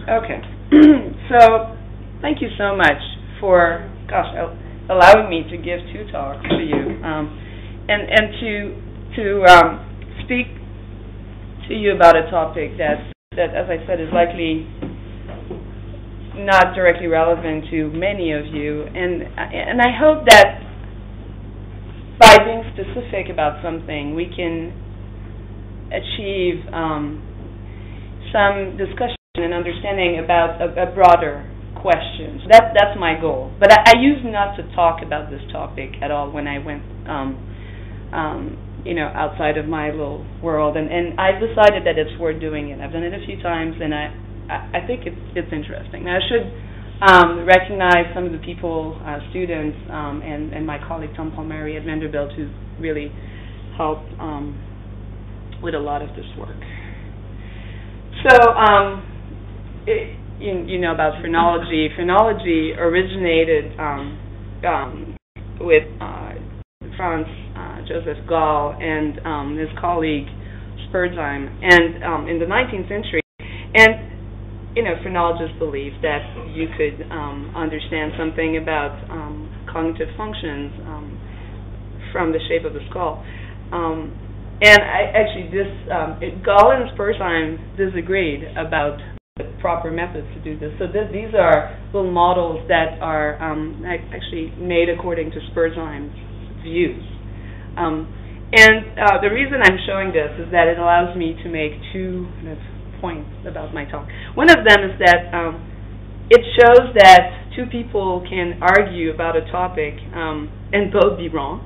Okay. So, thank you so much for, allowing me to give 2 talks to you, and to speak to you about a topic that, as I said, is likely not directly relevant to many of you, and I hope that by being specific about something, we can achieve some discussion and understanding about a broader question. So that's my goal. But I used not to talk about this topic at all when I went, outside of my little world, and I decided that it's worth doing it. I've done it a few times, and I think it's interesting. Now, I should recognize some of the people, students, and my colleague Tom Palmieri at Vanderbilt, who really helped with a lot of this work. So, you know about phrenology. Phrenology originated with Franz Joseph Gall and his colleague Spurzheim, and in the 19th century. And phrenologists believed that you could understand something about cognitive functions from the shape of the skull. And Gall and Spurzheim disagreed about the proper methods to do this. So these are little models that are actually made according to Spurzheim's views. The reason I'm showing this is that it allows me to make 2 points about my talk. One of them is that it shows that 2 people can argue about a topic and both be wrong.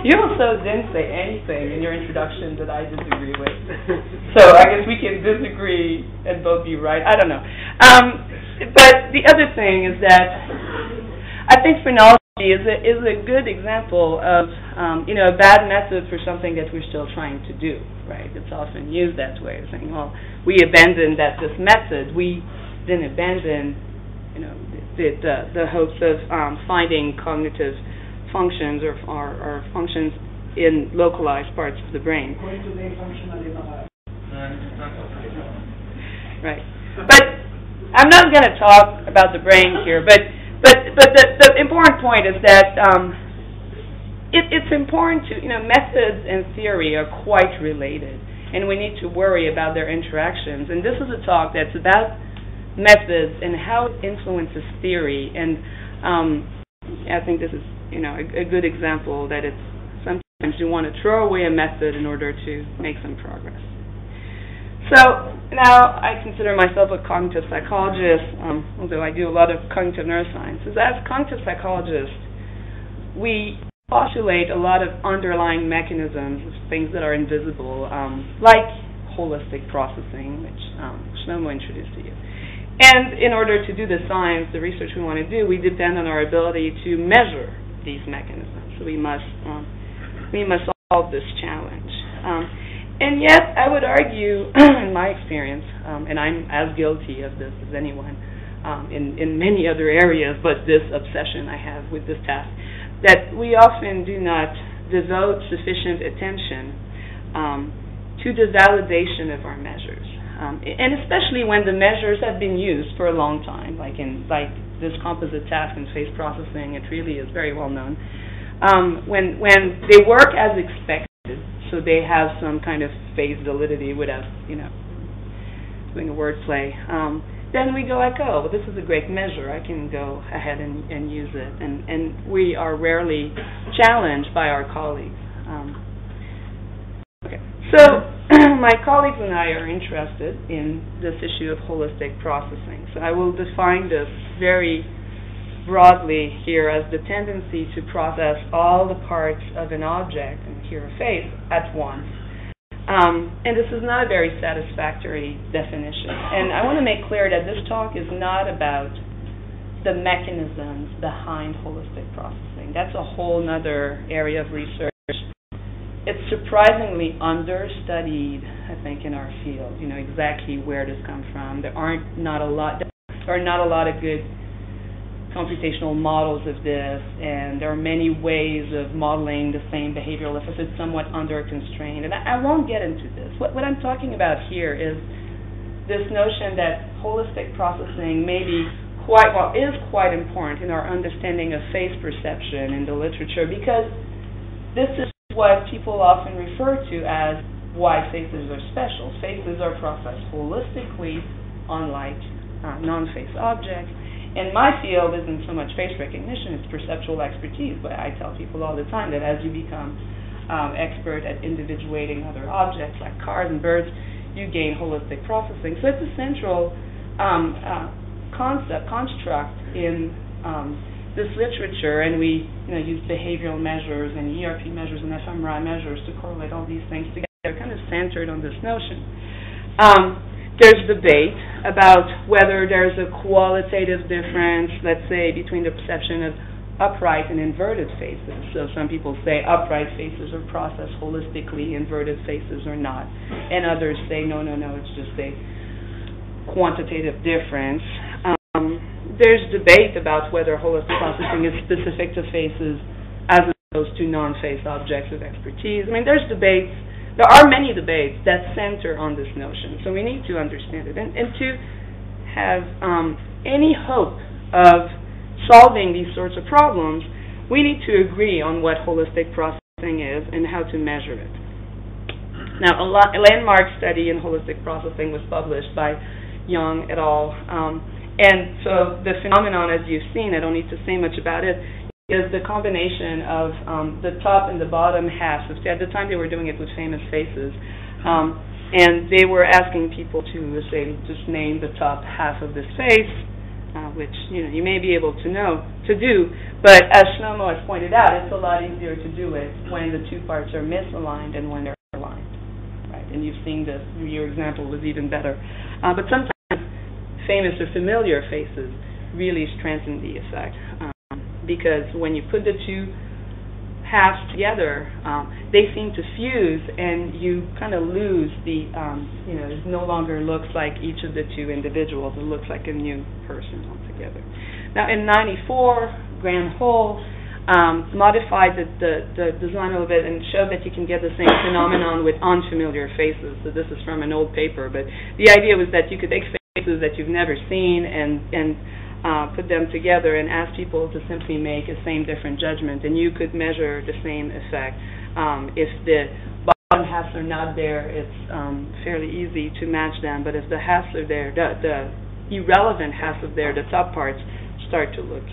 You also didn't say anything in your introduction that I disagree with. So I guess we can disagree and both be right. I don't know. But the other thing is that I think phrenology is a good example of a bad method for something that we're still trying to do, right? It's often used that way, saying, well, we abandoned this method. We didn't abandon, the hopes of finding cognitive functions or functions in localized parts of the brain. Right. But I'm not going to talk about the brain here, but the important point is that it's important to, methods and theory are quite related, and we need to worry about their interactions. And this is a talk that's about methods and how it influences theory. And I think this is, a good example that it's sometimes you want to throw away a method in order to make some progress. So now I consider myself a cognitive psychologist, although I do a lot of cognitive neurosciences. As cognitive psychologists, we postulate a lot of underlying mechanisms, things that are invisible, like holistic processing, which Shlomo introduced to you. And in order to do the science, the research we want to do, we depend on our ability to measure these mechanisms. So we must solve this challenge. And yet, I would argue, in my experience, and I'm as guilty of this as anyone in many other areas, but this obsession I have with this task, that we often do not devote sufficient attention to the validation of our measures. And especially when the measures have been used for a long time, like this composite task in phase processing, it really is very well known. When they work as expected, so they have some kind of phase validity without, doing a wordplay, then we go like, oh, well, this is a great measure. I can go ahead and use it. And we are rarely challenged by our colleagues. Okay. So my colleagues and I are interested in this issue of holistic processing. So I will define this very broadly here as the tendency to process all the parts of an object, and here a face, at once. And this is not a very satisfactory definition. And I want to make clear that this talk is not about the mechanisms behind holistic processing. That's a whole other area of research. It's surprisingly understudied, I think, in our field. Exactly where this comes from. There are not a lot of good computational models of this, and there are many ways of modeling the same behavioral if it's somewhat under constraint. And I won't get into this. what I'm talking about here is this notion that holistic processing is quite important in our understanding of face perception in the literature, because this is what people often refer to as why faces are special. Faces are processed holistically, unlike non-face objects. And my field isn't so much face recognition, it's perceptual expertise. But I tell people all the time that as you become expert at individuating other objects like cars and birds, you gain holistic processing. So it's a central construct in this literature, and we use behavioral measures and ERP measures and fMRI measures to correlate all these things together, kind of centered on this notion. There's debate about whether there's a qualitative difference, let's say, between the perception of upright and inverted faces. So some people say upright faces are processed holistically, inverted faces are not. And others say, no, it's just a quantitative difference. There's debate about whether holistic processing is specific to faces as opposed to non-face objects of expertise. I mean, there are many debates that center on this notion, so we need to understand it. And to have any hope of solving these sorts of problems, we need to agree on what holistic processing is and how to measure it. Now, a landmark study in holistic processing was published by Young et al. And so the phenomenon, as you've seen, I don't need to say much about it, is the combination of the top and the bottom halves. At the time, they were doing it with famous faces, and they were asking people to, say, just name the top half of this face, which you may be able to do. But as Shlomo has pointed out, it's a lot easier to do it when the two parts are misaligned and when they're aligned, right? And you've seen this. Your example was even better. But sometimes famous or familiar faces really strengthen the effect. Because when you put the two halves together, they seem to fuse, and you kind of lose the, it no longer looks like each of the two individuals. It looks like a new person altogether. Now, in '94, Graham Hull modified the design a little bit and showed that you can get the same phenomenon with unfamiliar faces. So this is from an old paper, but the idea was that you could take faces that you've never seen and put them together and ask people to simply make a same different judgment, and you could measure the same effect. If the bottom halves are not there, it's fairly easy to match them, but if the halves are there, the irrelevant halves are there, the top parts start to look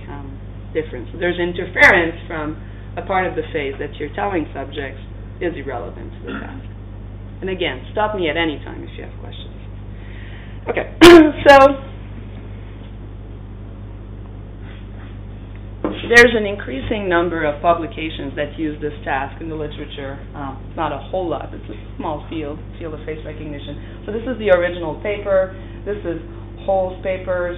different. So there's interference from a part of the face that you're telling subjects is irrelevant to the task. And again, stop me at any time if you have questions. Okay, so there's an increasing number of publications that use this task in the literature. Not a whole lot. It's a small field of face recognition. So this is the original paper. This is Hull's papers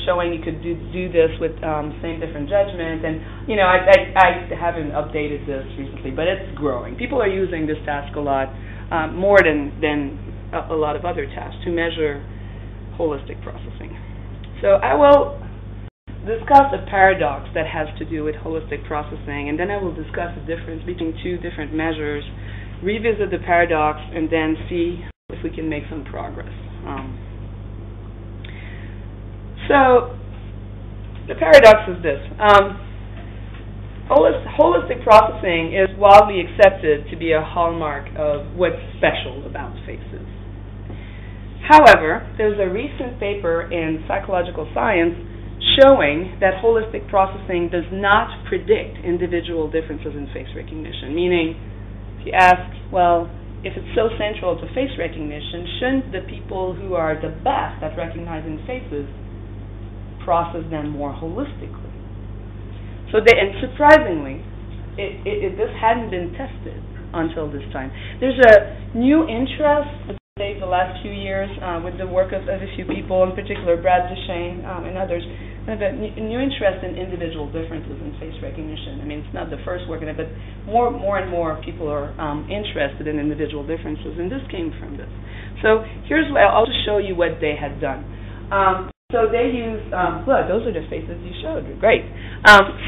showing you could do this with same different judgment. And, I haven't updated this recently, but it's growing. People are using this task a lot, more than a lot of other tasks to measure holistic processing. So I will discuss a paradox that has to do with holistic processing, and then I will discuss the difference between two different measures, revisit the paradox, and then see if we can make some progress. So the paradox is this. Holistic processing is widely accepted to be a hallmark of what's special about faces. However, there's a recent paper in Psychological Science showing that holistic processing does not predict individual differences in face recognition. Meaning, if you ask, well, if it's so central to face recognition, shouldn't the people who are the best at recognizing faces process them more holistically? And surprisingly, this hadn't been tested until this time. There's a new interest the last few years with the work of a few people, in particular Brad Duchesne and others, a new interest in individual differences in face recognition. I mean, it's not the first work in it, but more and more people are interested in individual differences, and this came from this. So I'll just show you what they had done. So they used, look, those are the faces you showed. Great.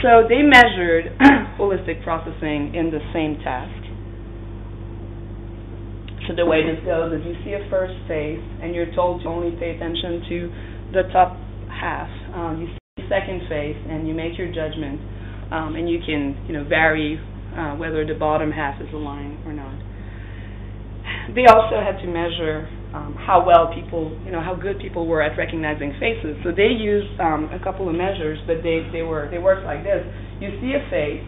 So they measured holistic processing in the same task. So the way this goes is you see a first face, and you're told to only pay attention to the top half. You see the second face, and you make your judgment, and you can vary whether the bottom half is aligned or not. They also had to measure how well people, how good people were at recognizing faces. So they used a couple of measures, but they worked like this. You see a face,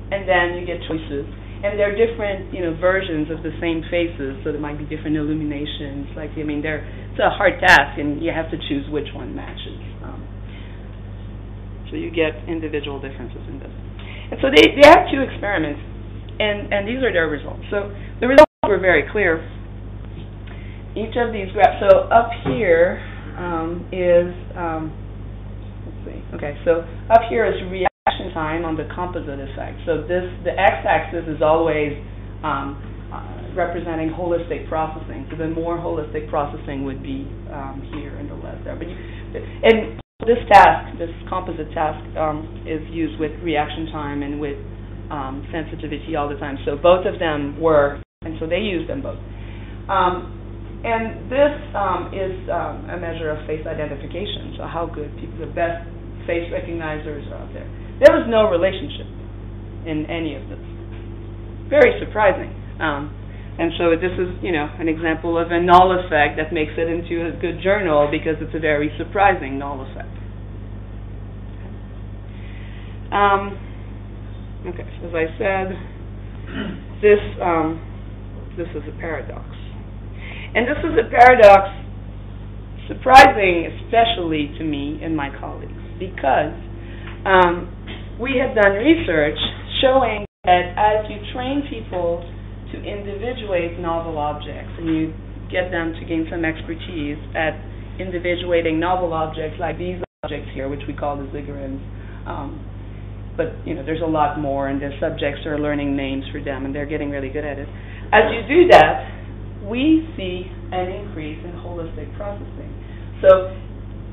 and then you get choices. And there are different, versions of the same faces, so there might be different illuminations. It's a hard task, and you have to choose which one matches. So you get individual differences in this. And so they have two experiments, and these are their results. So the results were very clear. Each of these graphs, so up here is, let's see, okay, so up here is reaction time on the composite effect. So the x-axis is always representing holistic processing. So the more holistic processing would be here and the less there. And this task, this composite task, is used with reaction time and with sensitivity all the time. So both of them work, and so they use them both. And this is a measure of face identification. So how good people, the best face recognizers are out there. There was no relationship in any of this. Very surprising. And so this is, an example of a null effect that makes it into a good journal because it's a very surprising null effect. Okay, so as I said, this is a paradox. And this is a paradox surprising, especially to me and my colleagues, because we have done research showing that as you train people to individuate novel objects and you get them to gain some expertise at individuating novel objects like these objects here, which we call the ziggurats, but there's a lot more, and the subjects are learning names for them, and they're getting really good at it. As you do that, we see an increase in holistic processing. So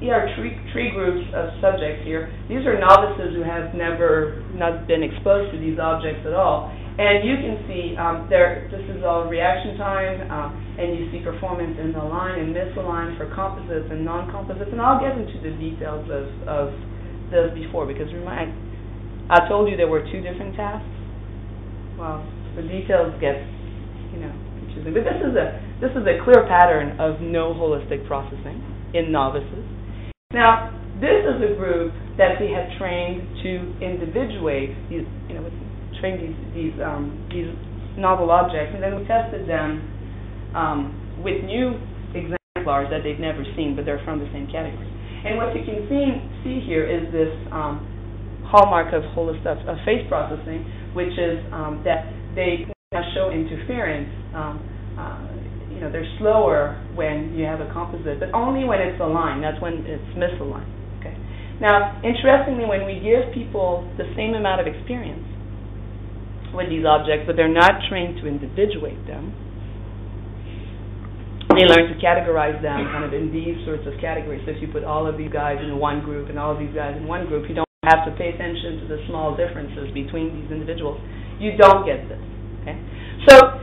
here are three groups of subjects here. These are novices who have not been exposed to these objects at all. And you can see this is all reaction time, and you see performance in align and misalign for composites and non-composites. And I'll get into the details of this before, because I told you there were two different tasks. Well, the details get, confusing. But this is a clear pattern of no holistic processing in novices. Now, this is a group that we had trained to individuate these, train these novel objects, and then we tested them with new exemplars that they've never seen, but they're from the same category. And what you can see here is this hallmark of face processing, which is that they show interference. They're slower when you have a composite, but only when it's aligned. That's when it's misaligned. Okay. Now, interestingly, when we give people the same amount of experience with these objects, but they're not trained to individuate them, they learn to categorize them kind of in these sorts of categories. So if you put all of these guys in one group and all of these guys in one group, you don't have to pay attention to the small differences between these individuals. You don't get this. Okay. So,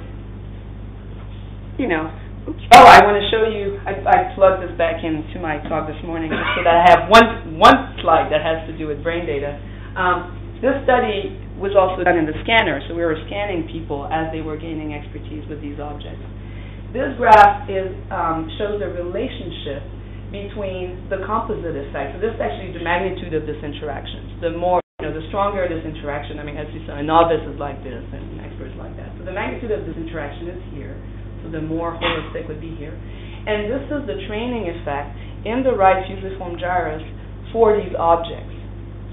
I want to show you, I plugged this back into my talk this morning just so that I have one slide that has to do with brain data. This study was also done in the scanner, so we were scanning people as they were gaining expertise with these objects. This graph shows the relationship between the composite effect. So this is actually the magnitude of this interaction. The more, the stronger this interaction, as you saw, a novice is like this and an expert is like that. So the magnitude of this interaction is here. So the more holistic would be here. And this is the training effect in the right fusiform gyrus for these objects.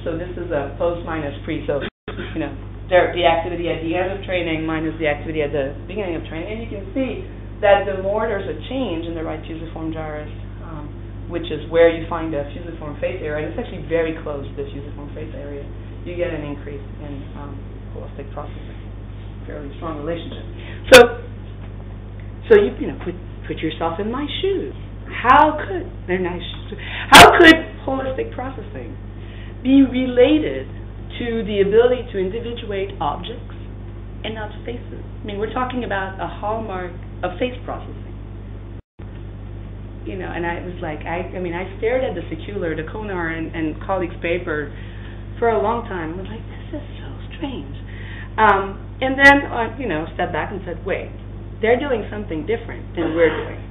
So this is a post minus pre. So, the activity at the end of training minus the activity at the beginning of training. And you can see that the more there's a change in the right fusiform gyrus, which is where you find the fusiform face area, and it's actually very close to the fusiform face area, you get an increase in holistic processing. Fairly strong relationship. So you put yourself in my shoes. How could holistic processing be related to the ability to individuate objects and not faces. I mean, we're talking about a hallmark of face processing. You know, and I was like, I stared at the secular, the Konar and colleagues' paper for a long time. I was like, this is so strange. And then, stepped back and said, wait, they're doing something different than we're doing.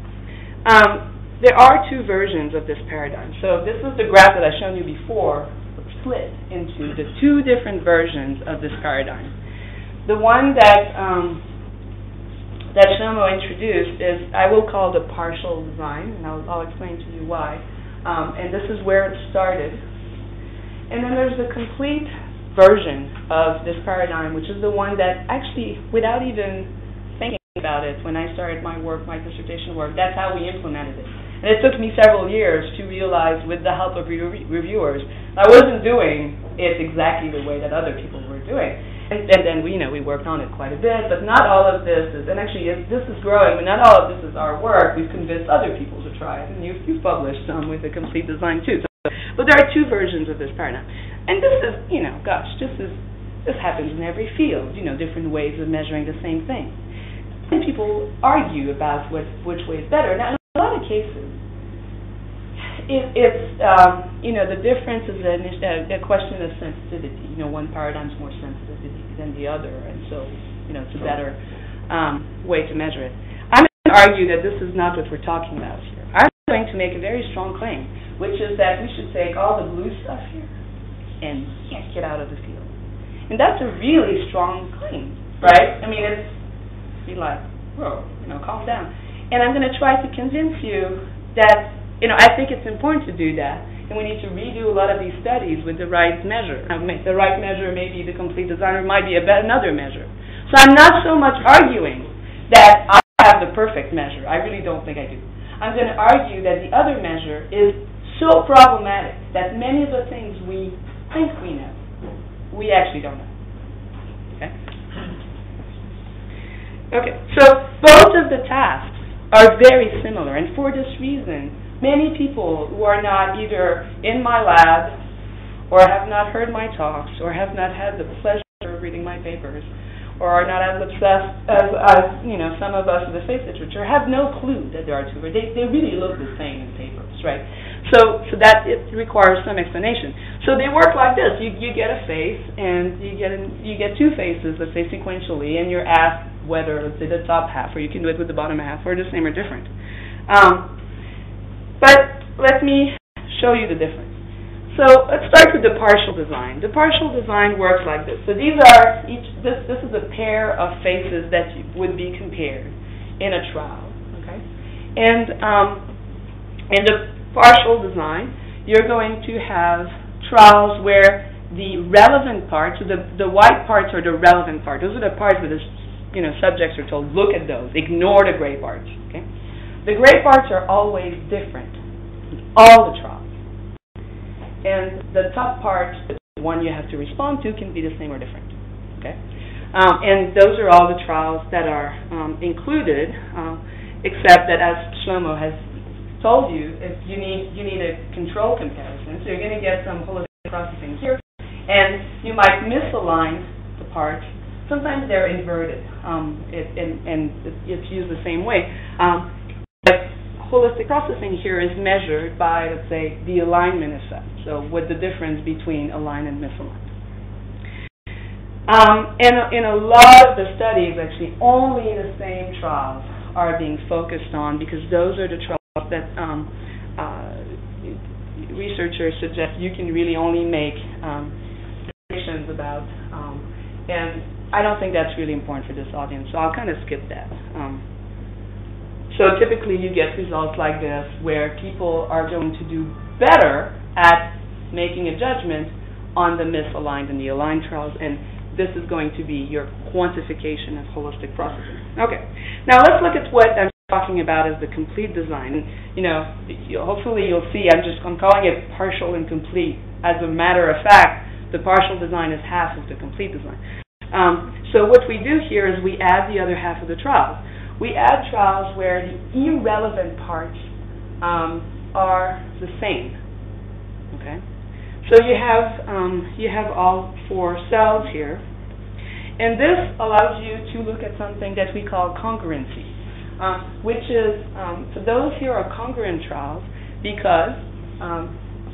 There are two versions of this paradigm. So this is the graph that I've shown you before, split into the two different versions of this paradigm. The one that Shlomo introduced is, I will call the partial design, and I'll explain to you why. And this is where it started. And then there's the complete version of this paradigm, which is the one that actually, without even thinking about it, when I started my work, my dissertation work, that's how we implemented it. And it took me several years to realize, with the help of reviewers, I wasn't doing it exactly the way that other people were doing. And then we worked on it quite a bit, but not all of this is, and actually this is growing, but not all of this is our work. We've convinced other people to try it, and you've published some with the complete design too. So, but there are two versions of this paradigm. And this is, this happens in every field, different ways of measuring the same thing. And people argue about which way is better. Now, in a lot of cases, it's the difference is a question of sensitivity. One paradigm's more sensitive than the other, and so it's a better way to measure it. I'm going to argue that this is not what we're talking about here. I'm going to make a very strong claim, which is that we should take all the blue stuff here and yank it out of the field. And that's a really strong claim, right? I mean, it's be like, whoa, calm down. And I'm going to try to convince you that I think it's important to do that, and we need to redo a lot of these studies with the right measure. The right measure may be the complete design, or might be another measure. So I'm not so much arguing that I have the perfect measure. I really don't think I do. I'm going to argue that the other measure is so problematic that many of the things we think we know, we actually don't know. Okay, so both of the tasks are very similar, and for this reason, many people who are not either in my lab or have not heard my talks or have not had the pleasure of reading my papers or are not as obsessed as some of us in the face literature have no clue that there are two. They really look the same in papers, right? So that it requires some explanation. So they work like this. You get a face, and you get two faces, let's say sequentially, and you're asked whether, let's say, the top half, or you can do it with the bottom half, or the same or different. But let me show you the difference. So let's start with the partial design. The partial design works like this. So these are this is a pair of faces that would be compared in a trial. Okay, and in the partial design, you're going to have trials where the relevant parts, so the white parts are the relevant parts. Those are the parts where the subjects are told, look at those, ignore the gray parts. Okay, the gray parts are always different in all the trials. And the top part, the one you have to respond to, can be the same or different. Okay, and those are all the trials that are included, except that, as Shlomo has told you, if you need a control comparison. So you're going to get some holistic processing here, and you might misalign the parts. Sometimes they're inverted, and it's used the same way. But holistic processing here is measured by, let's say, the alignment effect. So what the difference between aligned and misaligned. In a lot of the studies, actually, only the same trials are being focused on, because those are the trials that researchers suggest you can really only make predictions about. And I don't think that's really important for this audience, so I'll kind of skip that. So typically you get results like this, where people are going to do better at making a judgment on the misaligned and the aligned trials, and this is going to be your quantification of holistic processing. Okay, now let's look at what I'm talking about as the complete design. Hopefully you'll see I'm calling it partial and complete. As a matter of fact, the partial design is half of the complete design. So what we do here is we add the other half of the trials. We add trials where the irrelevant parts are the same. Okay, so you have all four cells here, And this allows you to look at something that we call congruency, which is, so those here are congruent trials because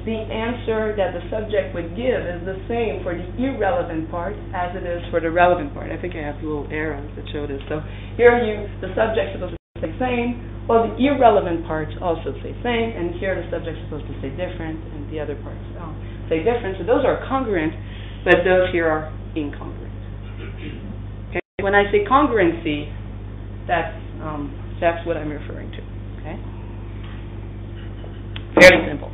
the answer that the subject would give is the same for the irrelevant part as it is for the relevant part. I think I have little arrows that show this. So here the subject's supposed to say same, well, the irrelevant parts also say same, and here the subject's supposed to say different, and the other parts say different. So those are congruent, but those here are incongruent. Okay? When I say congruency, that's what I'm referring to. Okay? Very simple.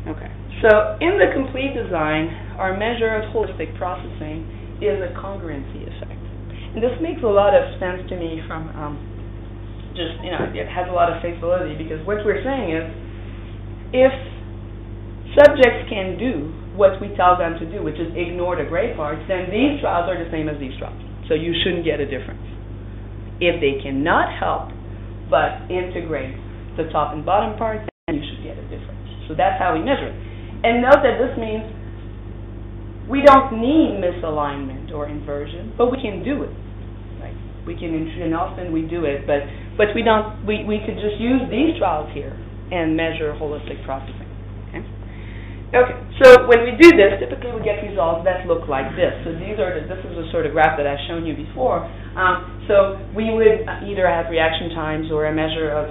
Okay. So in the complete design, our measure of holistic processing is a congruency effect. And this makes a lot of sense to me from it has a lot of face validity, because what we're saying is if subjects can do what we tell them to do, which is ignore the gray parts, then these trials are the same as these trials. So you shouldn't get a difference. If they cannot help but integrate the top and bottom parts, then you should get a difference. So that's how we measure it. And note that this means we don't need misalignment or inversion, but we can do it. Right? We can, and often we do it, but we don't. We could just use these trials here and measure holistic processing. Okay. So when we do this, typically we get results that look like this. So this is a sort of graph that I've shown you before. So we would either have reaction times or a measure of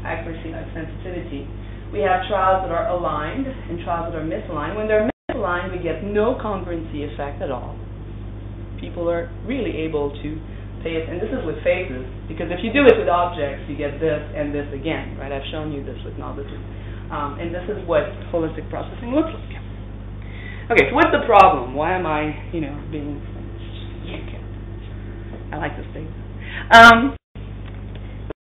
accuracy, like sensitivity. We have trials that are aligned and trials that are misaligned. When they're misaligned, we get no congruency effect at all. People are really able to pay it, and this is with phases, because if you do it with objects, you get this and this again, right? I've shown you this with novelty. And this is what holistic processing looks like. Okay, so what's the problem? Why am I, being... Okay. I like this thing.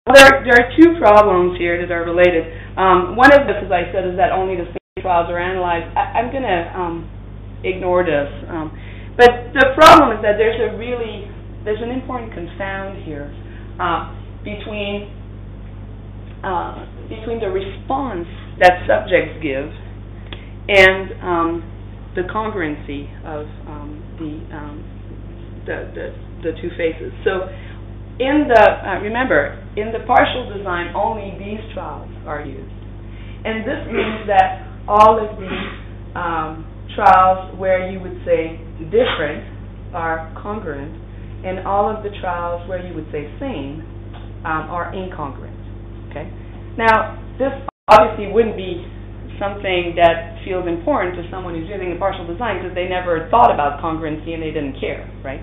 There are two problems here that are related. One of this, as I said, is that only the same trials are analyzed. I'm going to ignore this. But the problem is that there's an important confound here between the response that subjects give and the congruency of the two phases. So remember, in the partial design, only these trials are used. And this means that all of the trials where you would say different are congruent, and all of the trials where you would say same are incongruent. Okay? Now, this obviously wouldn't be something that feels important to someone who's using the partial design because they never thought about congruency and they didn't care, right?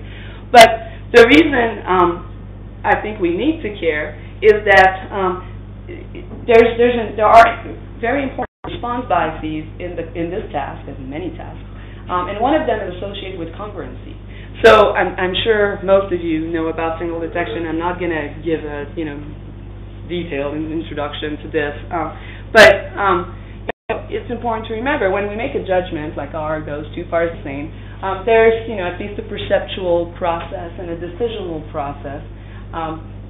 But the reason I think we need to care is that there are very important response biases in this task, as in many tasks, and one of them is associated with congruency. So I'm sure most of you know about signal detection. I'm not going to give a detailed introduction to this, but it's important to remember when we make a judgment like are those two parts the same. There's at least a perceptual process and a decisional process.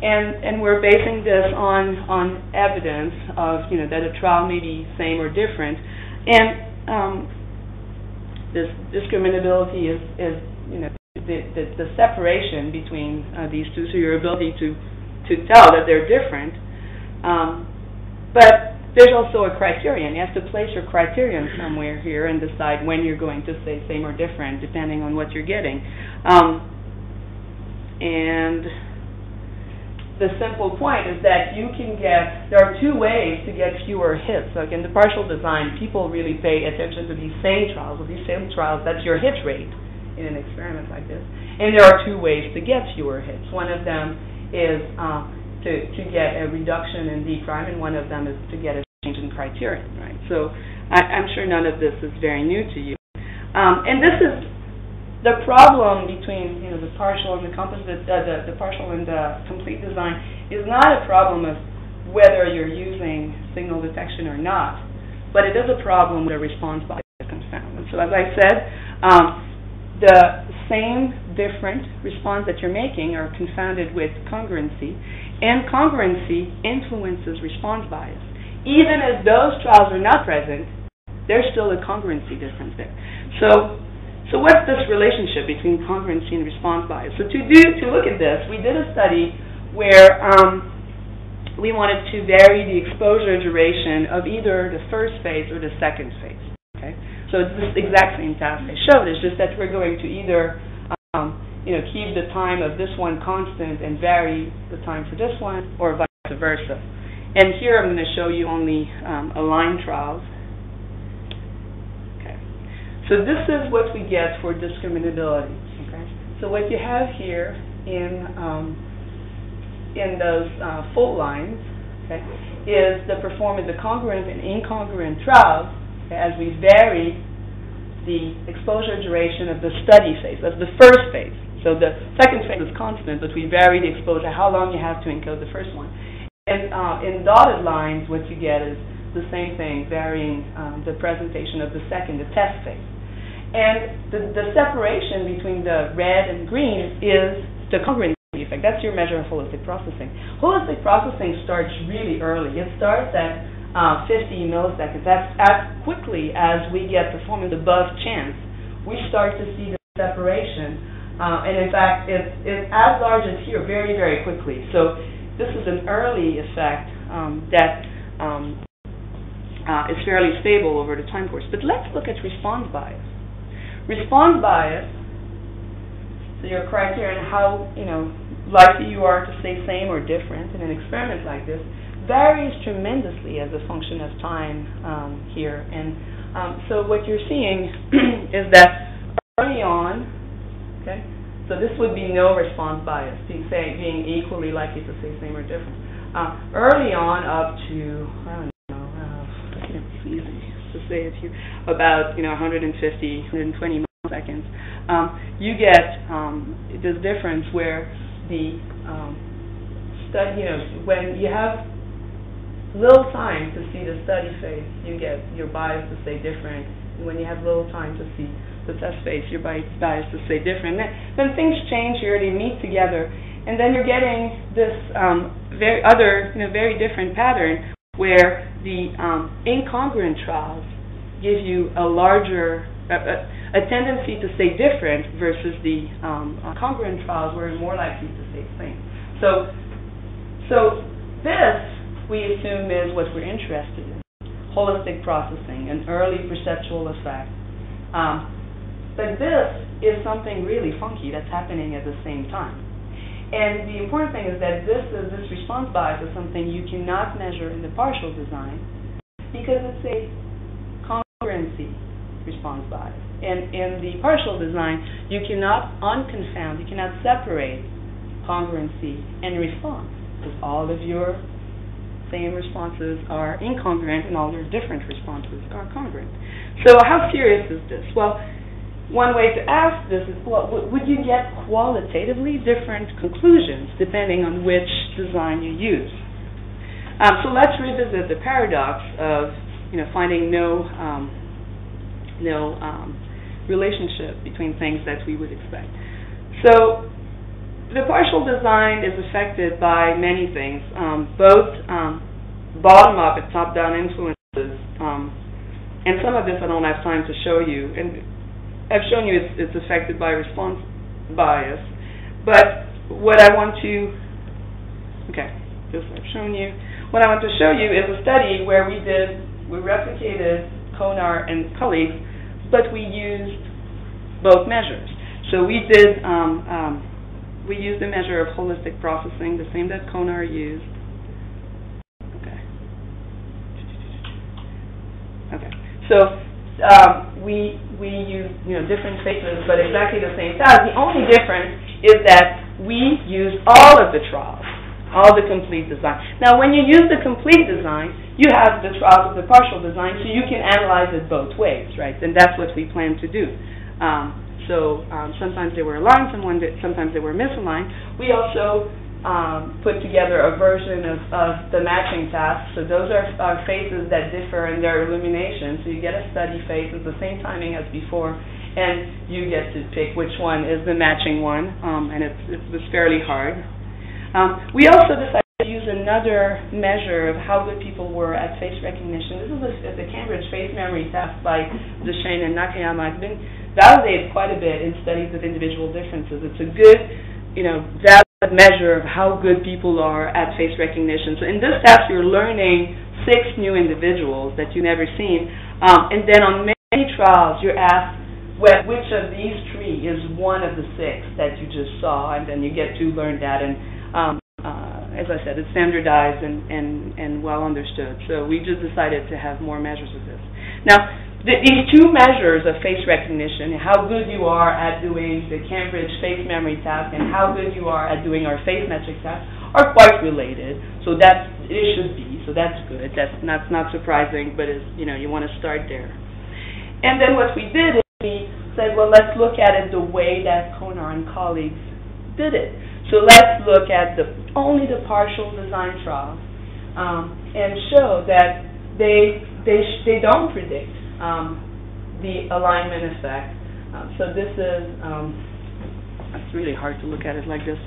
And we're basing this on evidence of that a trial may be same or different, and this discriminability is the separation between these two, so your ability to tell that they're different. But there's also a criterion. You have to place your criterion somewhere here and decide when you're going to say same or different, depending on what you're getting. And the simple point is that there are two ways to get fewer hits. Like in the partial design, people really pay attention to these same trials. With these same trials, that's your hit rate in an experiment like this. And there are two ways to get fewer hits. One of them is to get a reduction in D prime, and one of them is to get a change in criterion, right? So I'm sure none of this is very new to you. And this is the problem between the partial and the composite, the partial and the complete design is not a problem of whether you're using signal detection or not, but it is a problem with a response bias confound. And so as I said, the same different response that you're making are confounded with congruency, and congruency influences response bias. Even if those trials are not present, there's still a congruency difference there. So So what's this relationship between congruency and response bias? So to look at this, we did a study where we wanted to vary the exposure duration of either the first phase or the second phase. Okay, so it's the exact same task I showed. It's just that we're going to either keep the time of this one constant and vary the time for this one, or vice versa. And here I'm going to show you only aligned trials. Okay, so this is what we get for discriminability. Okay, so what you have here in those full lines, okay, is the performance of congruent and incongruent trials, okay, as we vary the exposure duration of the study phase. That's the first phase. So the second phase is constant, but we vary the exposure, how long you have to encode the first one. And in dotted lines, what you get is the same thing, varying the presentation of the second, the test phase. And the separation between the red and green is the congruency effect. That's your measure of holistic processing. Holistic processing starts really early. It starts at 50 milliseconds. That's as quickly as we get performance above chance, we start to see the separation. And in fact, it's as large as here very, very quickly. So this is an early effect that is fairly stable over the time course. But let's look at response bias. Response bias, so your criteria and how likely you are to say same or different in an experiment like this varies tremendously as a function of time here. And so what you're seeing is that early on, okay, so this would be no response bias, being equally likely to say same or different. Early on, up to, I don't know, it's easy to say it here, about 150, 120 milliseconds, you get this difference where the study, when you have little time to see the study phase, you get your bias to say different. And when you have little time to see the test phase, your bias to say different. Then things change here; they meet together, and then you're getting this very different pattern where the incongruent trials give you a larger a tendency to say different versus the congruent trials were more likely to say same. So this, we assume, is what we're interested in, holistic processing, an early perceptual effect. But this is something really funky that's happening at the same time. And the important thing is that this response bias is something you cannot measure in the partial design because it's a congruency response bias. And in the partial design, you cannot unconfound, you cannot separate congruency and response because all of your same responses are incongruent and all your different responses are congruent. So how serious is this? Well, one way to ask this is, well, would you get qualitatively different conclusions depending on which design you use? So let's revisit the paradox of finding no relationship between things that we would expect. So the partial design is affected by many things, both bottom-up and top-down influences, and some of this I don't have time to show you. And I've shown you it's affected by response bias, but what I want to, this I've shown you. What I want to show you is a study where we replicated Konar and colleagues, but we used both measures. So we did, we used a measure of holistic processing, the same that Konar used. So we use different phases, but exactly the same task. The only difference is that we use all of the trials, all the complete design. Now, when you use the complete design, you have the trials of the partial design, so you can analyze it both ways, right? And that's what we plan to do. Sometimes they were aligned, sometimes they were misaligned. We also put together a version of the matching task. So those are phases that differ in their illumination. So you get a study phase with the same timing as before, and you get to pick which one is the matching one, and it was fairly hard. We also decided to use another measure of how good people were at face recognition. This is the Cambridge face memory test by Duchesne and Nakayama. It's been validated quite a bit in studies of individual differences. It's a good, valid measure of how good people are at face recognition. So in this task, you're learning 6 new individuals that you've never seen, and then on many trials, you're asked which of these 3 is one of the 6 that you just saw, and then you get to learn that. And as I said, it's standardized and well understood. So we just decided to have more measures of this. Now, these 2 measures of face recognition, how good you are at doing the Cambridge face memory task and how good you are at doing our face metric task, are quite related. So it should be. So that's good. That's not surprising, but you want to start there. And then what we did is we said, well, let's look at it the way that Konar and colleagues did it. So let's look at only the partial design trials and show that they don't predict the alignment effect. So this is, it's really hard to look at it like this.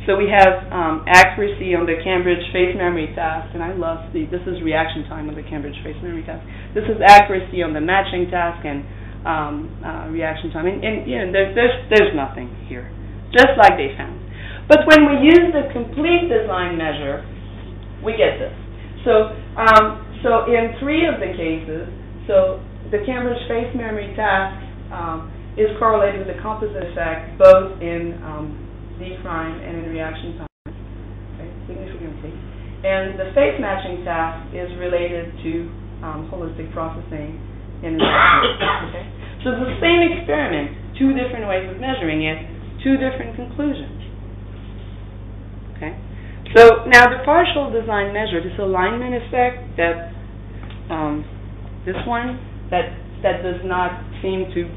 So we have accuracy on the Cambridge face memory task, and I love this is reaction time on the Cambridge face memory task. This is accuracy on the matching task and reaction time, and there's nothing here, just like they found. But when we use the complete design measure, we get this. So in 3 of the cases, so the Cambridge face memory task is correlated with the composite effect both in D' and in reaction time, significantly. And the face matching task is related to holistic processing in reaction. Okay? So it's the same experiment, 2 different ways of measuring it, 2 different conclusions. Okay? So now the partial design measure, this alignment effect, that this one that does not seem to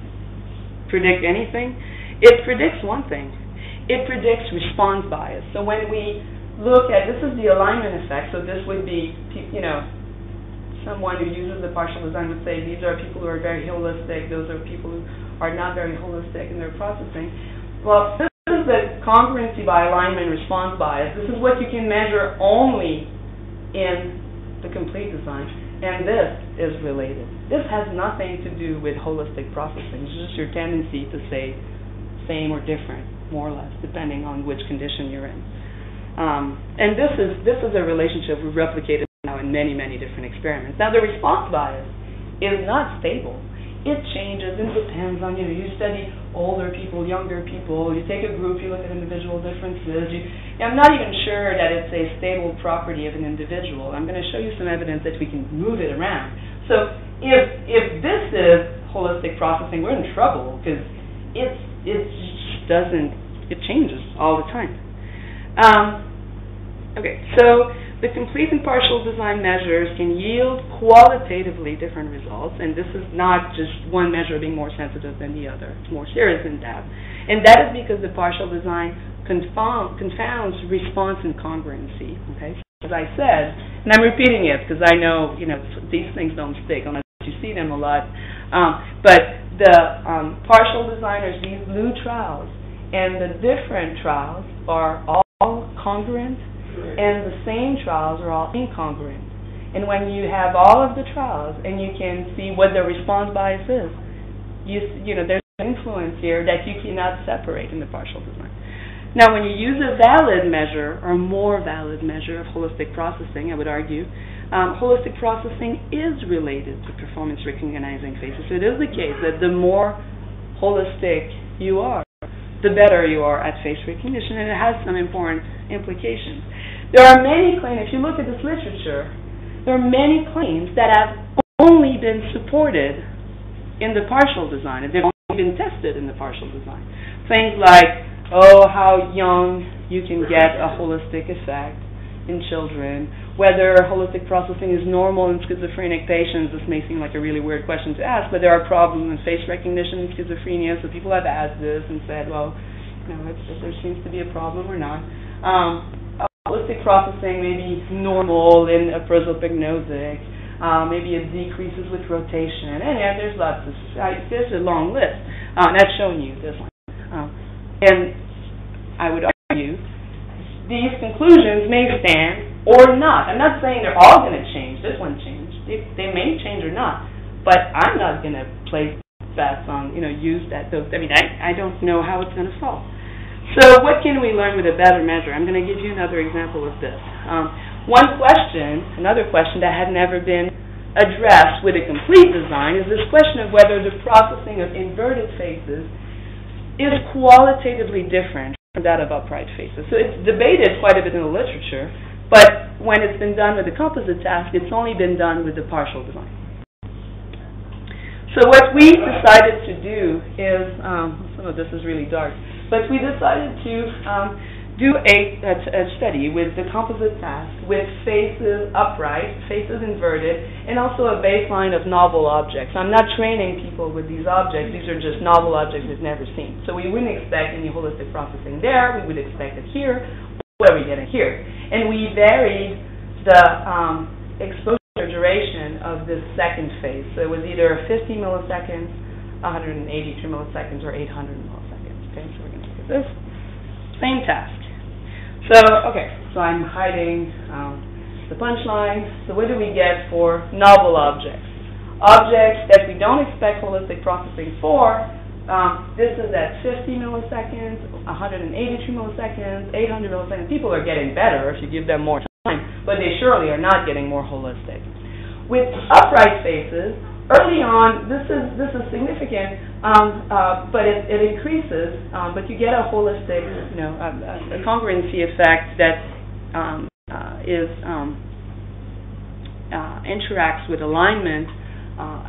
predict anything, it predicts one thing. It predicts response bias. So when we look at, this is the alignment effect, so this would be, someone who uses the partial design would say these are people who are very holistic, those are people who are not very holistic in their processing. Well, this is the congruency by alignment response bias. This is what you can measure only in the complete design, and this is related. This has nothing to do with holistic processing. It's just your tendency to say same or different, more or less, depending on which condition you're in. And this is a relationship we've replicated now in many, many different experiments. Now, the response bias is not stable. It changes and depends on, you study older people, younger people, you take a group, you look at individual differences. I'm not even sure that it's a stable property of an individual. I'm going to show you some evidence that we can move it around. So if this is holistic processing, we're in trouble because it changes all the time. Okay, so the complete and partial design measures can yield qualitatively different results, and this is not just one measure being more sensitive than the other. It's more serious than that. And that is because the partial design confounds response and congruency. Okay, so as I said, and I'm repeating it because I know these things don't stick unless you see them a lot. But the partial designers, these blue trials, and the different trials are all congruent, and the same trials are all incongruent. And when you have all of the trials and you can see what the response bias is, there's an influence here that you cannot separate in the partial design. Now, when you use a valid measure, or more valid measure of holistic processing, I would argue, holistic processing is related to performance recognizing faces. So it is the case that the more holistic you are, the better you are at face recognition, and it has some important implications. There are many claims, if you look at this literature, there are many claims that have only been supported in the partial design, and they've only been tested in the partial design. Things like, how young you can get a holistic effect in children, whether holistic processing is normal in schizophrenic patients. This may seem like a really weird question to ask, but there are problems in face recognition in schizophrenia, so people have asked this and said, well, there seems to be a problem or not. Holistic processing may be normal in a prosopagnosis, maybe it decreases with rotation, and there's lots of, there's a long list, and I've shown you this one. And I would argue these conclusions may stand or not. I'm not saying they're all going to change. This one changed. They may change or not. But I'm not going to place bets on, use that. Those. I mean, I don't know how it's going to solve. So what can we learn with a better measure? I'm going to give you another example of this. Another question that had never been addressed with a complete design is this question of whether the processing of inverted faces is qualitatively different from that of upright faces. So it's debated quite a bit in the literature, but when it's been done with the composite task, it's only been done with the partial design. So what we decided to do is, some of this is really dark, but we decided to do a study with the composite task with faces upright, faces inverted, and also a baseline of novel objects. I'm not training people with these objects. These are just novel objects they've never seen. So we wouldn't expect any holistic processing there. We would expect it here. What are we getting here? And we varied the exposure duration of this second phase. So it was either 50 milliseconds, 183 milliseconds, or 800 milliseconds. Okay, so we're going to look at this. Same task. So I'm hiding the punchline. So what do we get for novel objects? Objects that we don't expect holistic processing for. This is at 50 milliseconds, 182 milliseconds, 800 milliseconds. People are getting better if you give them more time, but they surely are not getting more holistic. With upright faces, early on, this is significant, but it increases, but you get a holistic, a congruency effect that interacts with alignment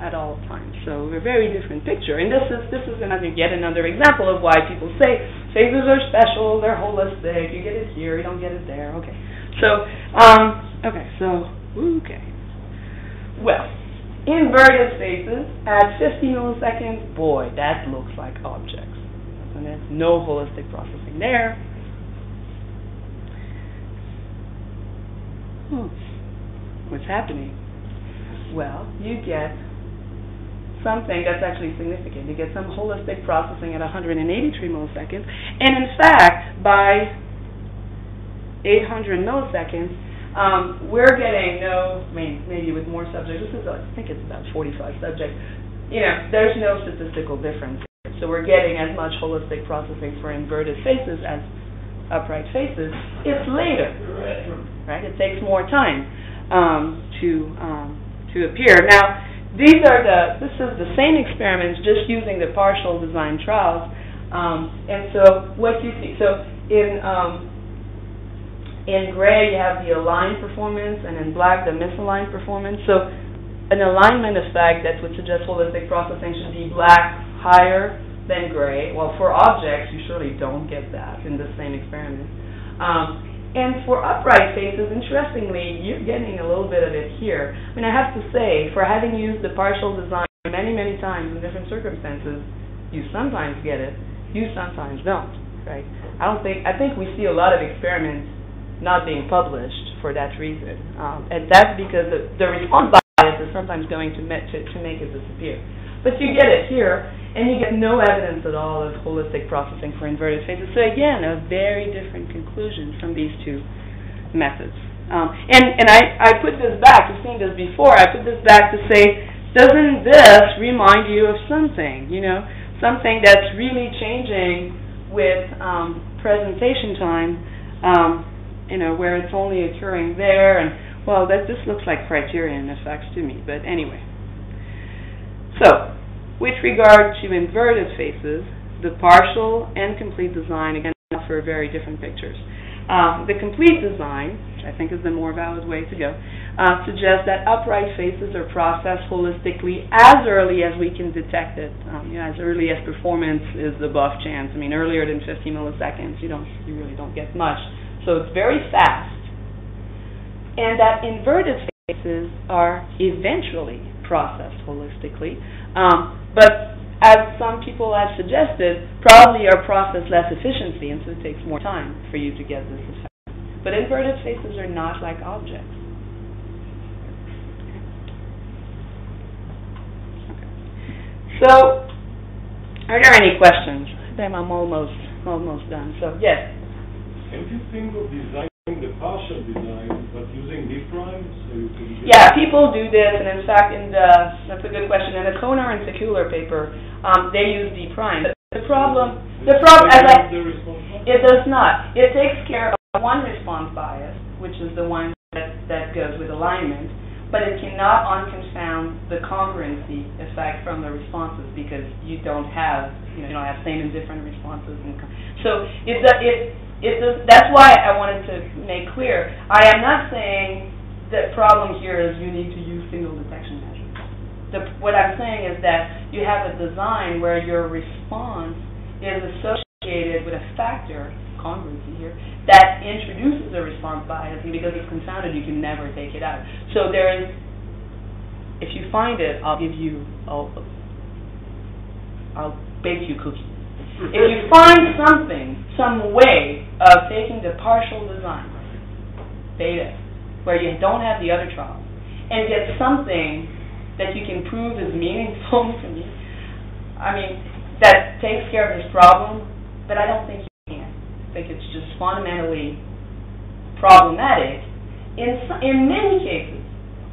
at all times. So a very different picture. And this is yet another example of why people say faces are special, they're holistic, you get it here, you don't get it there. Okay. Well, inverted faces at 50 milliseconds, boy, that looks like objects. And there's no holistic processing there. What's happening? Well, you get something that's actually significant. You get some holistic processing at 183 milliseconds. And in fact, by 800 milliseconds, we're getting maybe with more subjects, I think it's about 45 subjects, there's no statistical difference. So we're getting as much holistic processing for inverted faces as upright faces. It's later, right? It takes more time to appear. Now, this is the same experiments, just using the partial design trials. And so what you see, in gray, you have the aligned performance, and in black, the misaligned performance. So an alignment effect that would suggest holistic processing should be black higher than gray. Well, for objects, you surely don't get that in the same experiment. And for upright faces, interestingly, you're getting a little bit of it here. I mean, I have to say, for having used the partial design many, many times in different circumstances, you sometimes get it, you sometimes don't, right? I think we see a lot of experiments not being published for that reason. And that's because the response bias is sometimes going to make it disappear. But you get it here, and you get no evidence at all of holistic processing for inverted faces. So again, a very different conclusion from these two methods. And I put this back, you've seen this before, I put this back to say, doesn't this remind you of something, something that's really changing with presentation time, where it's only occurring there, and well, this looks like criterion effects to me, but anyway. So, with regard to inverted faces, the partial and complete design, again, offer very different pictures. The complete design, which I think is the more valid way to go, suggests that upright faces are processed holistically as early as we can detect it, as early as performance is above chance. I mean, earlier than 50 milliseconds, you really don't get much. So it's very fast. And that inverted faces are eventually processed holistically, but as some people have suggested, probably are processed less efficiently, and so it takes more time for you to get this effect. But inverted faces are not like objects. Okay. So, are there any questions? I'm almost done. So, yes. Can you think of designing the partial design, but using primes? Yeah, people do this, and in fact, that's a good question. In the Konar and Secular paper, they use D prime. The problem, it does not. It takes care of one response bias, which is the one that goes with alignment, but it cannot unconfound the congruency effect from the responses because you don't have same and different responses. So that's why I wanted to make clear. I am not saying the problem here is you need to use single detection measures. What I'm saying is that you have a design where your response is associated with a factor, congruency here, that introduces a response bias, and because it's confounded, you can never take it out. So there is, if you find it, I'll bake you cookies. If you find some way of taking the partial design, beta, where you don't have the other trials, and get something that you can prove is meaningful to me, I mean, that takes care of this problem, but I don't think you can. I think it's just fundamentally problematic. In many cases,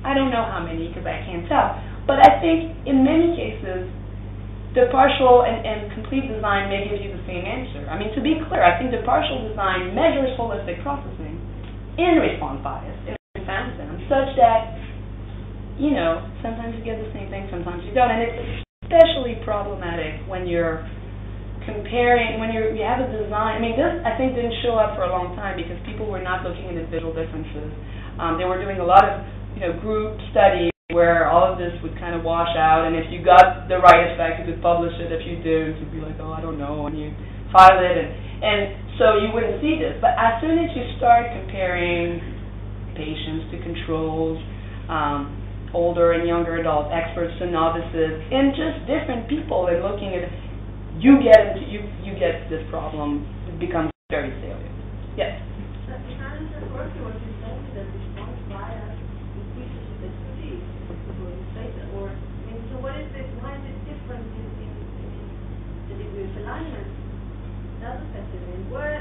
I don't know how many because I can't tell, but I think in many cases, the partial and complete design may give you the same answer. I mean, to be clear, I think the partial design measures holistic processing in response bias, and confounds them, such that sometimes you get the same thing, sometimes you don't. And it's especially problematic when you're comparing, when you have a design. I mean, this, I think, didn't show up for a long time because people were not looking at individual differences. They were doing a lot of, group studies where all of this would kind of wash out, and if you got the right effect, you could publish it. If you didn't, you'd be like, oh, I don't know, and you file it, and so you wouldn't see this. But as soon as you start comparing patients to controls, older and younger adults, experts to novices, and just different people, and looking at it, you get this problem. It becomes very salient. Yes. So if I understand correctly, what you're saying is that response bias increases the expertise for the data, or so what is it? Why is it different in the degree of alignment? Does affect it.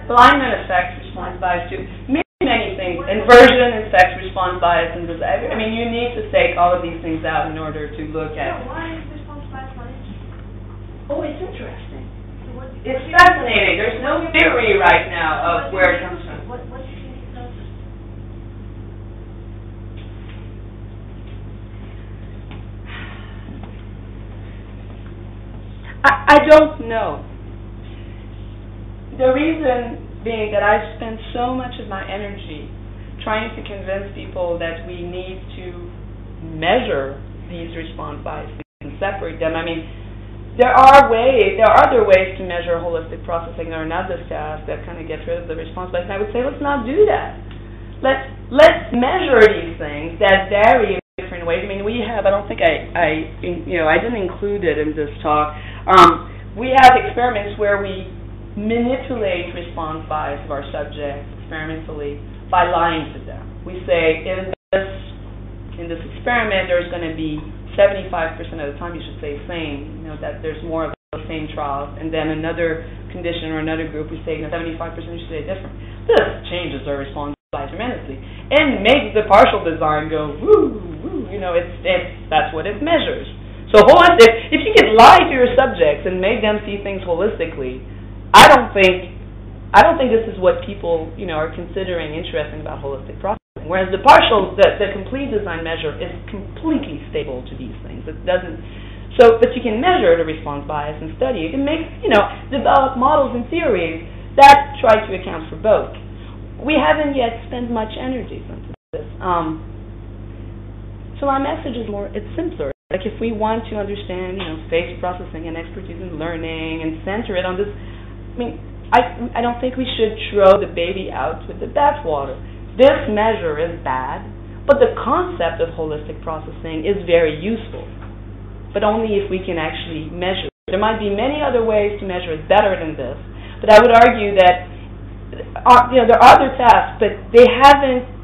Alignment affects response bias too. Many things. Inversion affects response bias, and I mean, you need to take all of these things out in order to look at. Why is response bias not interesting? Oh, it's interesting. So it's fascinating. There's no theory right now of where it comes from. What do you think it does? I don't know. The reason being that I've spent so much of my energy trying to convince people that we need to measure these response biases and separate them. I mean, there are other ways to measure holistic processing that are not discussed that kind of get rid of the response bias. And I would say, let's not do that. Let's measure these things that vary in different ways. I mean, we have, I don't think I didn't include it in this talk. We have experiments where we manipulate response bias of our subjects experimentally by lying to them. We say, in this experiment, there's going to be 75% of the time you should say same, that there's more of the same trials, and then another condition or another group, we say 75% you should say different. This changes our response bias tremendously and makes the partial design go woo, woo, that's what it measures. So if you can lie to your subjects and make them see things holistically, I don't think this is what people, are considering interesting about holistic processing. Whereas the complete design measure is completely stable to these things. It doesn't. So, but you can measure the response bias and study. You can make, develop models and theories that try to account for both. We haven't yet spent much energy into this. So our message is it's simpler. Like if we want to understand, face processing and expertise in learning and center it on this. I mean, I don't think we should throw the baby out with the bathwater. This measure is bad, but the concept of holistic processing is very useful, but only if we can actually measure it. There might be many other ways to measure it better than this, but I would argue that there are other tasks, but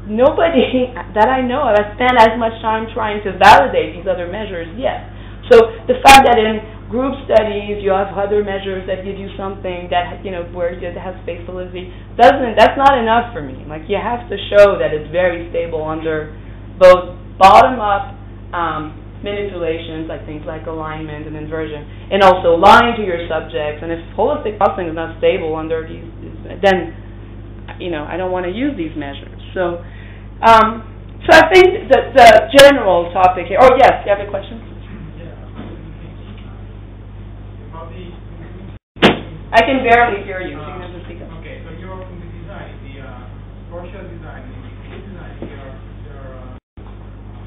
nobody that I know of has spent as much time trying to validate these other measures yet. So the fact that in group studies, you have other measures that give you something that, where it has space validity. That's not enough for me. Like, you have to show that it's very stable under both bottom-up manipulations, like things like alignment and inversion, and also lying to your subjects. And if holistic processing is not stable under these, then, I don't want to use these measures. So I think that the general topic here. Oh, yes, you have a question? I can barely hear you. So you have to speak up. Okay, so you're in the design, the partial design, the complete design, there are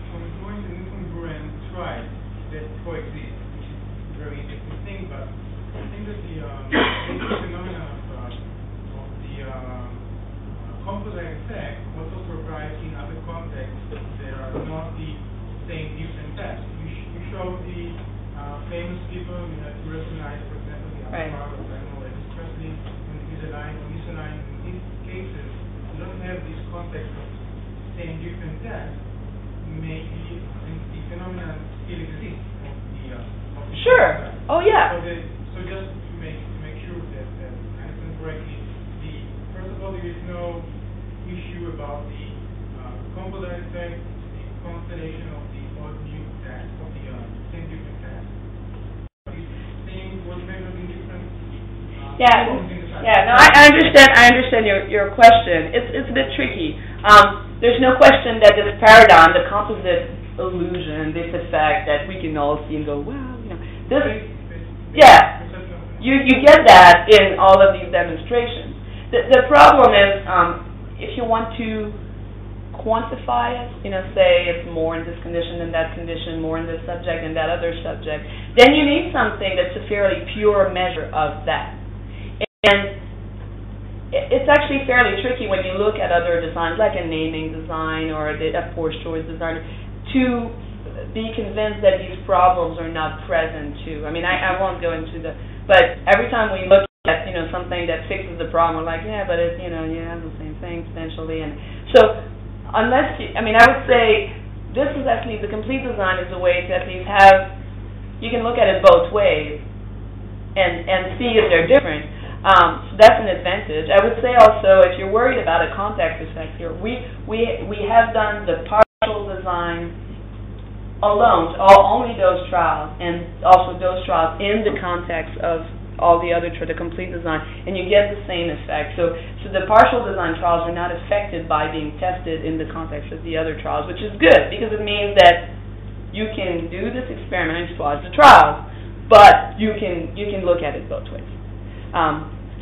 congruent and incongruent tribes that coexist, which is a very interesting thing. But I think that the basic phenomenon of the composite effect also survives in other contexts that are not the same different tests. You showed the famous people you have to recognize, for example, the right. part of especially when it is aligned or misaligned. In these cases, you don't have this context of same different tests. Maybe the phenomenon still exists of the sure. concept. Oh yeah. So just to make sure that I understand correctly, first of all, there is no issue about the composite effect, the constellation of the old new tests, of the same different tests. These was measured in different. No, I understand your question. It's a bit tricky. There's no question that this paradigm, the composite illusion, this effect that we can all see and go, wow, this. Yeah, you get that in all of these demonstrations. The problem is, if you want to quantify it, say it's more in this condition than that condition, more in this subject than that other subject, then you need something that's a fairly pure measure of that. And it's actually fairly tricky when you look at other designs, like a naming design or a forced choice design, to be convinced that these problems are not present too. I mean, I won't go into but every time we look at, something that fixes the problem, we're like, yeah, but it's, you have the same thing potentially. And so, I would say this is actually, the complete design is a way to at least you can look at it both ways and see if they're different. So that's an advantage. I would say also, if you're worried about a context effect here, we have done the partial design alone, only those trials, and also those trials in the context of all the other the complete design, and you get the same effect. So the partial design trials are not affected by being tested in the context of the other trials, which is good because it means that you can do this experiment and exploit the trials, but you can look at it both ways.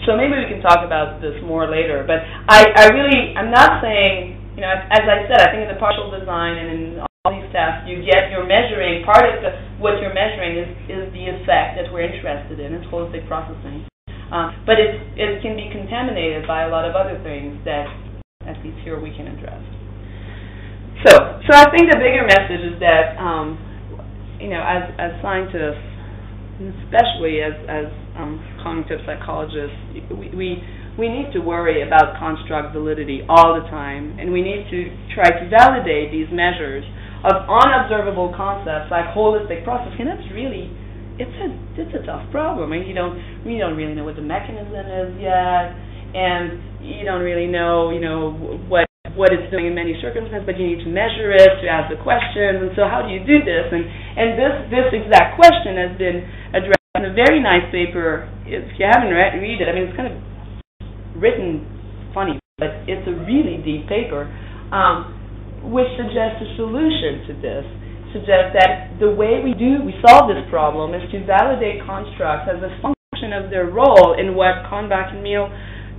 So maybe we can talk about this more later, but I'm not saying, as I said, I think in the partial design and in all these tests, you're measuring, part of what you're measuring is the effect that we're interested in. It's holistic processing. But it can be contaminated by a lot of other things that, at least here, we can address. So I think the bigger message is that, as scientists, especially as cognitive psychologists, we need to worry about construct validity all the time, and we need to try to validate these measures of unobservable concepts like holistic processing. And that's really, it's a tough problem. I mean, we don't really know what the mechanism is yet, and you don't really know, what it's doing in many circumstances, but you need to measure it, to ask the questions, and so how do you do this? And this exact question has been addressed in a very nice paper. If you haven't read it, I mean, it's kind of written funny, but it's a really deep paper, which suggests a solution to this. Suggests that the way we solve this problem is to validate constructs as a function of their role in what Kahnbach and Meehl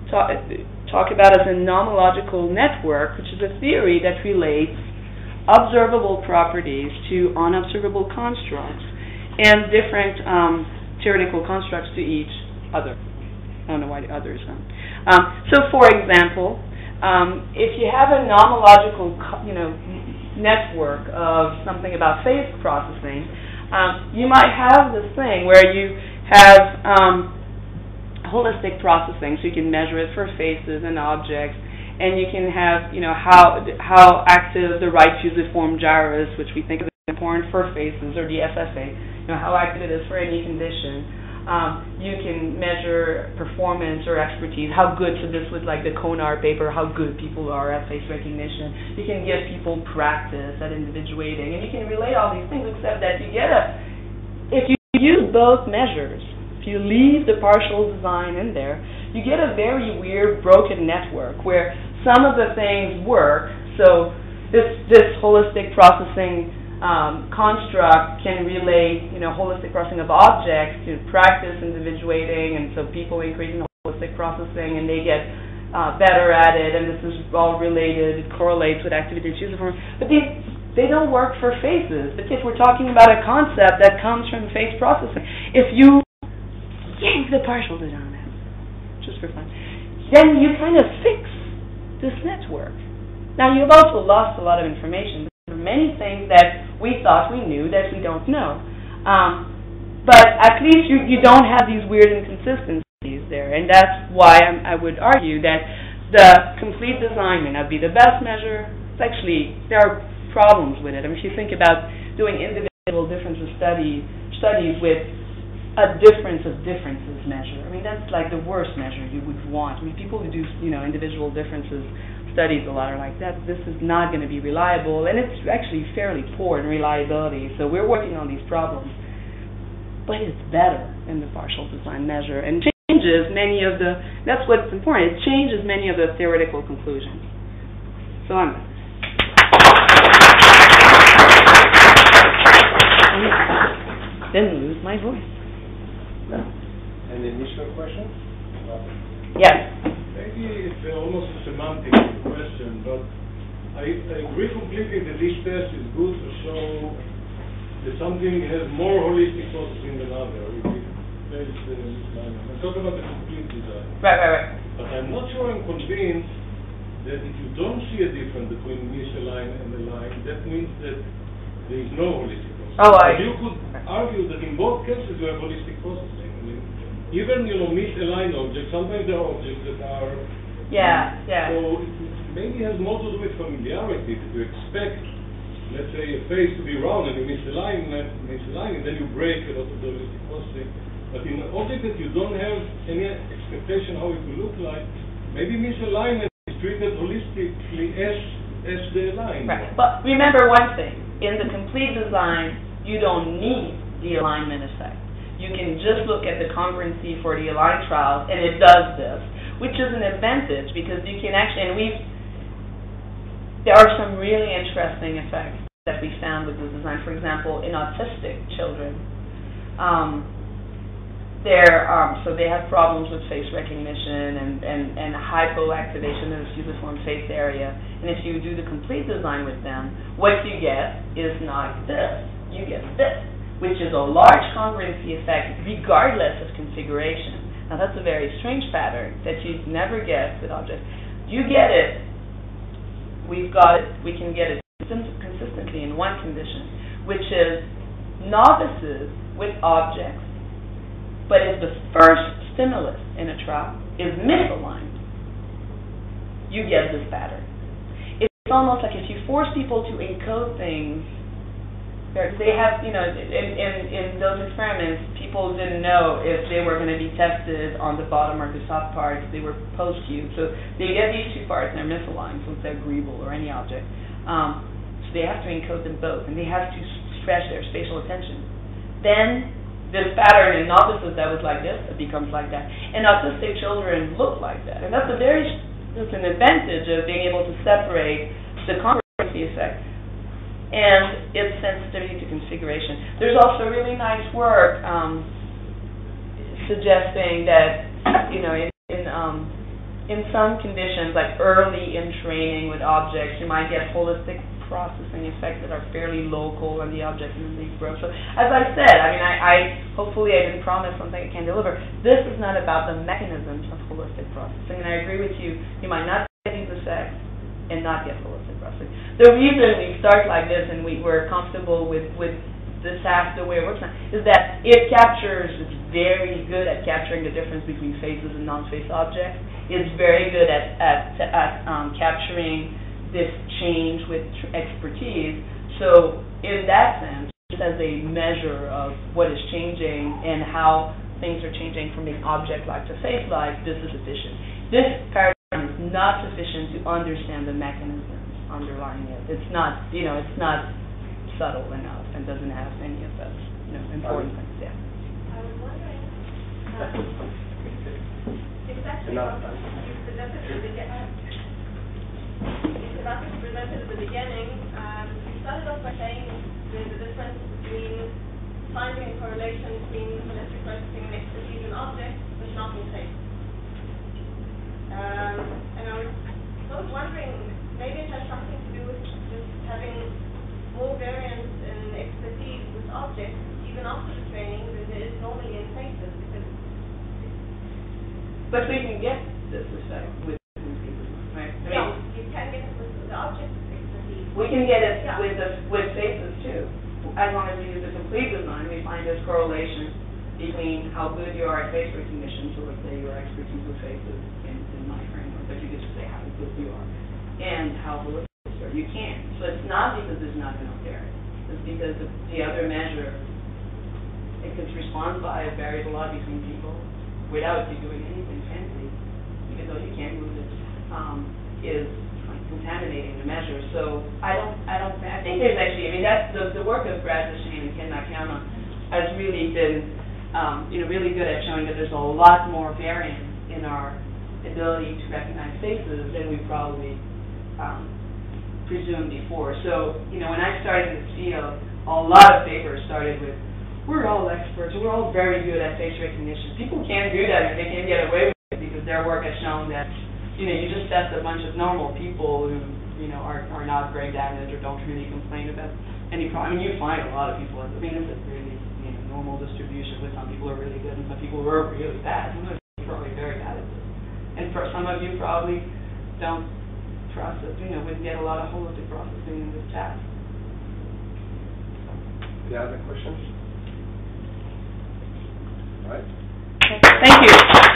talk about as a nomological network, which is a theory that relates observable properties to unobservable constructs and different theoretical constructs to each other. I don't know why the other is on. So, for example, if you have a nomological, network of something about phase processing, you might have this thing where you have holistic processing, so you can measure it for faces and objects, and you can have, how active the right fusiform gyrus, which we think is important for faces, or the FFA, how active it is for any condition. You can measure performance or expertise, how good, so this was like the Konar paper, how good people are at face recognition. You can give people practice at individuating, and you can relate all these things, except that you get if you use both measures, if you leave the partial design in there, you get a very weird broken network where some of the things work. So this holistic processing construct can relate, holistic processing of objects to practice individuating, and so people increasing holistic processing and they get better at it, and this is all related, it correlates with activity fusiform. But they don't work for faces. But if we're talking about a concept that comes from face processing, if you yank the partial design out, just for fun, then you kind of fix this network. Now you've also lost a lot of information. There are many things that we thought we knew that we don't know. But at least you don't have these weird inconsistencies there, and that's why I would argue that the complete design may not be the best measure. It's actually, there are problems with it. I mean, if you think about doing individual differences studies with a difference of differences measure, I mean, that's like the worst measure you would want. I mean, people who do, individual differences studies a lot are like that. This is not going to be reliable, and it's actually fairly poor in reliability. So we're working on these problems, but it's better in the partial design measure and changes many of the. That's what's important. It changes many of the theoretical conclusions. So I'm then lose my voice. An initial question? Yes. Maybe it's almost a semantic question, but I agree completely that this test is good to show that something has more holistic processing than other. I'm talking about the complete design. Right. But I'm not sure I'm convinced that if you don't see a difference between misaligned and aligned, that means that there is no holistic processing. You could argue that in both cases you have holistic processing. I mean, even misaligned objects, sometimes there are objects that are. Yeah. So it maybe has more to do with familiarity. If you expect, let's say, a face to be round and you misalign, and then you break a lot of the holistic processing. But in an object that you don't have any expectation how it will look like, maybe misalignment is treated holistically as the line. Right. But remember one thing: in the complete design, you don't need the alignment effect. You can just look at the congruency for the aligned trials, and it does this, which is an advantage because you can actually, and there are some really interesting effects that we found with the design. For example, in autistic children, so they have problems with face recognition and hypoactivation of the fusiform face area. And if you do the complete design with them, what you get is not this. You get this, which is a large congruency effect regardless of configuration. Now that's a very strange pattern that you never get with objects. You get it, we can get it consistently in one condition, which is novices with objects, but if the first stimulus in a trial is misaligned, you get this pattern. It's almost like if you force people to encode things. They have, in those experiments, people didn't know if they were going to be tested on the bottom or the top parts. They were post-cubed. So they get these two parts, and they're misaligned, so it's agreeable or any object. So they have to encode them both, and they have to stretch their spatial attention. Then this pattern in novices that was like this, it becomes like that. And autistic children look like that. And that's an advantage of being able to separate the congruency effect and its sensitivity to configuration. There's also really nice work suggesting that, in some conditions, like early in training with objects, you might get holistic processing effects that are fairly local on the object and then they grow. So, as I said, hopefully I didn't promise something I can't deliver. This is not about the mechanisms of holistic processing, and I agree with you. You might not get these effects and not get holistic processing. The reason we start like this and we're comfortable with the task the way it works now is that it's very good at capturing the difference between faces and non-face objects. It's very good at capturing this change with expertise. So in that sense, as a measure of what is changing and how things are changing from being object-like to face-like, this is sufficient. This paradigm is not sufficient to understand the mechanisms underlying it. It's not, it's not subtle enough and doesn't have any of those, important things. Yeah. I was wondering, it's actually what you presented at the beginning. It's about what you presented at the beginning. You started off by saying there's a difference between finding a correlation between holistic processing and expertise in objects, but not in taste. And I was sort of wondering, maybe it has something to do with just having more variance in expertise with objects, even after the training, than there is normally in faces. But we can get this effect with these people, right? You can get it with the object expertise. We can get it with faces too. As long as we use a complete design, we find this correlation between how good you are at face recognition, so let's say your expertise with faces in my framework, but you could just say how good you are, and how holistic you are. You can. So it's not because there's not enough variance. It's because the other measure, it could respond by a variable lot between people without you doing anything fancy, even though you can't move it, is contaminating the measure. So I think there's actually, that's the work of Brad Shane and Ken Nakayama has really been, really good at showing that there's a lot more variance in our ability to recognize faces than we probably presumed before. So, when I started in this field, a lot of papers started with, we're all experts, we're all very good at face recognition. People can't do that and they can't get away with it because their work has shown that, you just test a bunch of normal people who, are not brain damaged or don't really complain about any problem. You find a lot of people, it's a really, normal distribution with some people who are really good and some people who are really bad. Some of you are probably very bad at this. And for some of you probably don't process, wouldn't get a lot of holistic processing in this task. Any other questions? All right. Thank you.